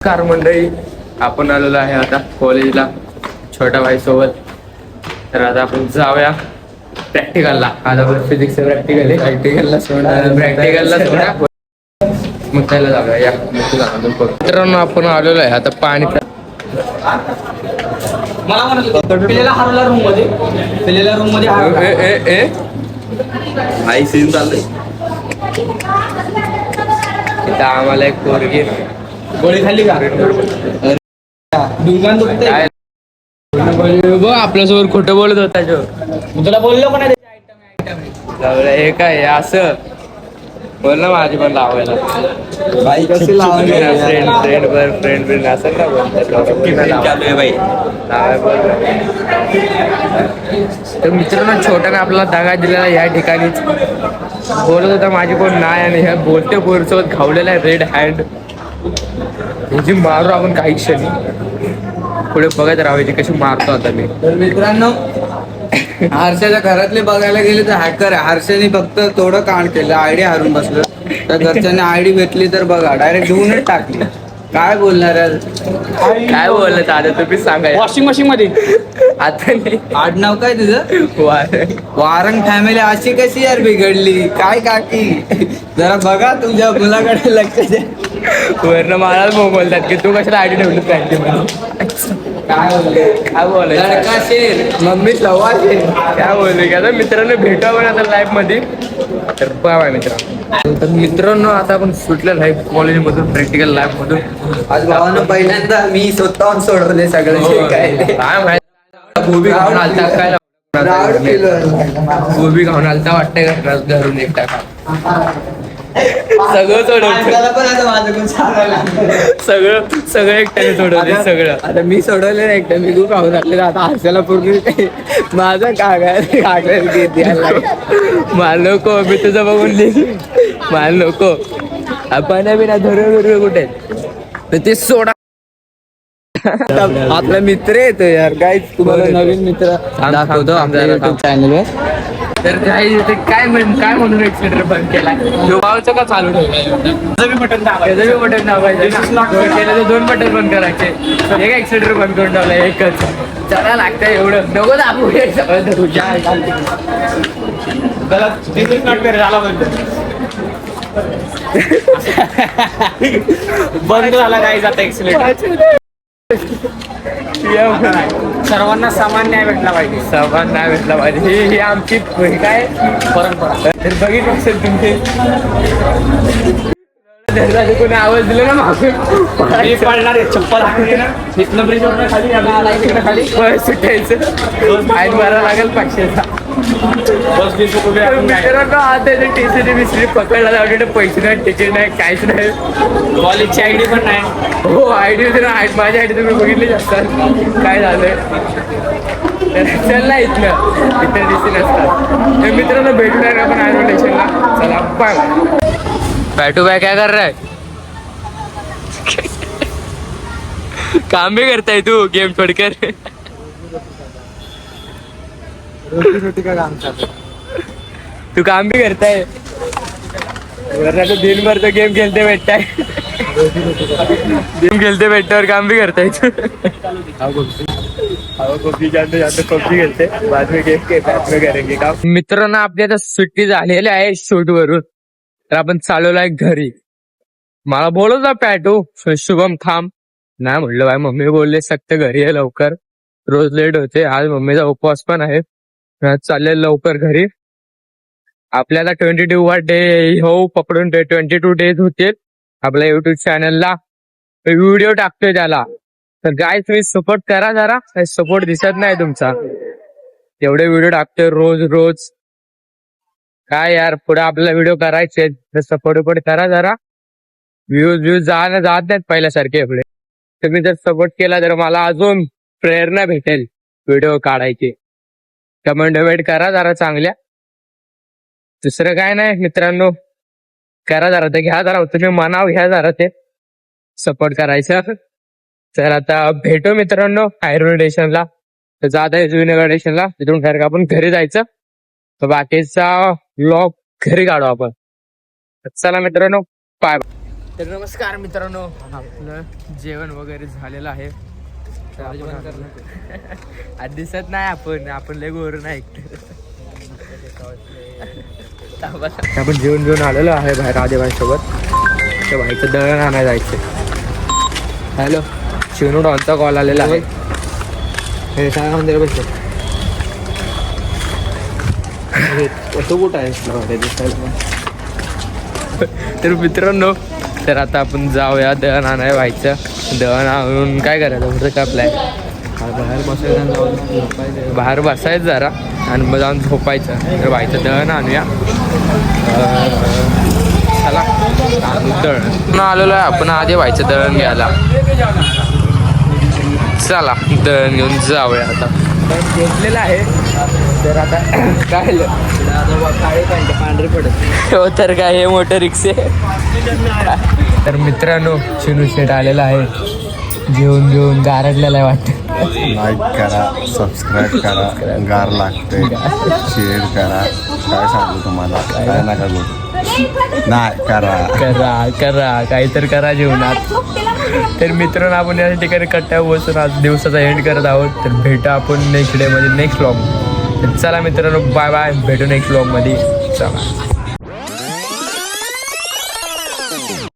Car मंडळी, आपण आलेलो आहे आता कॉलेजला छोट्या भाई सोबत. तर आता आपण जाऊया प्रॅक्टिकलला. आता आपण फिजिक्सचं प्रॅक्टिकल आहे. प्रॅक्टिकलला सोडा मग त्याला जाऊया. या मित्रांनो, आपण आलेलो आहे आता पाणी. मला म्हणलं हरवला रूम मध्ये आई सीन चाललंय इथं. आम्हाला एक पोरगी गोळी खाल्ली का दुकान दुखतंय. बघ आपल्यासोबत खोटं बोलत होता जो. मी तुला बोललो का नाही हे काय असं बोल ना. माझी पण लावायला बाई कशी फ्रेंड असं का बोलतात. तर मित्रांनो, छोट्याने आपल्याला दगा दिलेला या ठिकाणीच. बोलत होता माझी कोण नाही, आणि ह्या बोलते पोरसोबत खावलेला आहे रेड हँड. ह्याची मारू आपण काही क्षणी. पुढे बघत राहायची कशी मारतो आता मी. तर मित्रांनो, हर्षाच्या घरातले बघायला गेले तर हॅकर आहे. हर्षाने फक्त थोडं कांड केलं, आयडी हारून बसलं. तर घरच्यांनी आयडी भेटली तर बघा डायरेक्ट धुवूनच टाकली. काय बोलणार काय बोलत आता तुम्ही सांगा. वॉशिंग मशीन मध्ये आता नाही. आडनाव काय तुझं? वारंग फॅमिली अशी कशी यार बिघडली काय काकी. जरा बघा तुमच्या मुलाकडे लक्ष द्या. वरनं मला बोलतात की तू कशाला आयडी ठेवली पाहिजे म्हणून. काय बोलायचं शेर मम्मी लवा शेर काय बोलले की. आता मित्रांनो भेटा पण आता लाईफ मध्ये. तर बाय मित्रांनो. तर मित्रांनो, आता आपण सुटलेलं आहे कॉलेजमधून प्रॅक्टिकल लाईफ मधून. आज भावानं पहिल्यांदा मी स्वतःहून सोडवले सगळं काय गोबी खाऊन आलता. काय गोबी खाऊन आलता वाटतंय का घरून एक टाका. सगळं सोडवलं. सगळं एकट्याने सोडवले सगळं. आता मी सोडवले ना एकट्या. मी खूप खाऊन टाकले. आता हर्षाला पूर्ण माझा कागद मला नको. मी तुझं बघून लिहि. मला नको. आपण बी ना धरून कुठे ते सोडा. आपला मित्र येतो यार. काय तुम्हाला नवीन मित्र दाखवतो आपल्या युट्यूब चॅनलवर. तर काय म्हणून एक्सिलेटर बंद केला. भावचं का चालू ठेवलं. बटन दाबायचं. केलं तर 2 बटन बंद करायचे. एक एक्सिलेटर बंद करून ठेवला. एकच चला लागतंय एवढं. नको दाबू बंद झाला काय जाता एक्सिलेटर. सर्वांना समान न्याय भेटला पाहिजे. समान नाही भेटला पाहिजे. ही आमची काय परंपरा. तर बघितलं असेल तुम्ही. कोणी आवाज दिला ना मागे पडणार आहे. चप्पल इथनं ब्रिजवर खाली सुटायचं. फाईन भरायला लागेल 500चा. मित्रांनो, आता टीसीटी बिस्टी पकडला जाऊ. पैसे नाही, तिकीट नाही, काहीच नाही. कॉलेजची आयडी पण नाही. हो आयडी होती ना. माझी आयडी तुम्ही बघितलीच असतात. काय झालंय चल ना इथं दिसली नसतात. तर मित्रांनो, भेटूया का आपण आयरो स्टेशनला. चला बाय. बैठू भाई क्या कर रहा है. काम भी करता है तू गेम छोड़कर. रोटी का काम चालू. तू काम भी करता है. वरना तो दिन भर तो गेम खेलते बैठता है. गेम खेलते बैठता और काम भी करता है. पबजी जाते पबजी खेलते. बाद में गेम के बाद में करेंगे काम. मित्रांनो, आपली आता सुट्टी झालेली आहे शूट वरून. तर आपण चालवलो आहे घरी. मला बोलत होता पॅटू शुभम थांब. नाही म्हटलं बाय. मम्मी बोलले सक्त घरी आहे लवकर. रोज लेट होते. आज मम्मीचा उपवास पण आहे. चालले लवकर घरी. आपल्याला 22 डे हो पकडून 22 डेज होतील. आपल्या युट्यूब चॅनलला व्हिडिओ टाकतोय त्याला. तर गाय तुम्ही सपोर्ट करा जरा. सपोर्ट दिसत नाही तुमचा. एवढे व्हिडिओ टाकतोय रोज. काय यार, पुढे आपल्याला व्हिडिओ करायचे तर सपोर्ट करा जरा. व्ह्यूज जात नाहीत पहिल्यासारखे पुढे. तुम्ही जर सपोर्ट केला तर मला अजून प्रेरणा भेटेल व्हिडिओ काढायची. कमेंट करा जरा चांगल्या. दुसरं काय नाही मित्रांनो, करा जरा ते. घ्या जरा तुम्ही मनाव घ्या जरा ते सपोर्ट करायचं. तर आता भेटू मित्रांनो आयर्न स्टेशनला. तर जात आहे जुनीनगर स्टेशनला. तिथून डायरेक्ट आपण घरी जायचं. तर बाकीचा व्लॉग घरी काढू आपण. चला मित्रांनो, बाय. तर नमस्कार मित्रांनो, आपलं जेवण वगैरे झालेलं आहे. तर आज दिसत नाही आपण लय गोर नाही. आपण जेवण आलेलो आहे बाहेर आदेवांसोबत. त्या भाईचं दळण आणायला जायचं. हॅलो, शिवनू डॉनचा कॉल आलेला आहे. हे सांगा मंदिर बसतो तो कुठं आहे. तर मित्रांनो, तर आता आपण जाऊया दळण आणायला व्हायचं. दळण आणून काय करायचं पुढचं का प्लॅन. बाहेर बसायचं जरा आणि मग जाऊन झोपायचं. तर व्हायचं दळण आणूया. चला दळण आलेलो आहे आपण. आधी व्हायचं दळण घ्यायला. चला दळण घेऊन जाऊया. आता घेतलेलं आहे. तर आता काय पांढरे पडत हो. तर काय हे मोठे रिक्षे. तर मित्रांनो, चिनू शेट आलेला आहे. घेऊन गारडलेला आहे वाटतं. लाईक करा, सबस्क्राईब करा, गार लागते, शेअर करा. काय सांगू तुम्हाला, काय नका बोलू. नाही करा काहीतरी करा जीवनात. तर मित्रांनो, आपण या ठिकाणी कट्ट्यावर बसून आज दिवसाचा एंड करत आहोत. तर भेटा आपण नेक्स्ट डे मध्ये नेक्स्ट व्लॉग. चला मित्रांनो, बाय बाय. भेटू नेक्स्ट व्लॉग मध्ये. चला.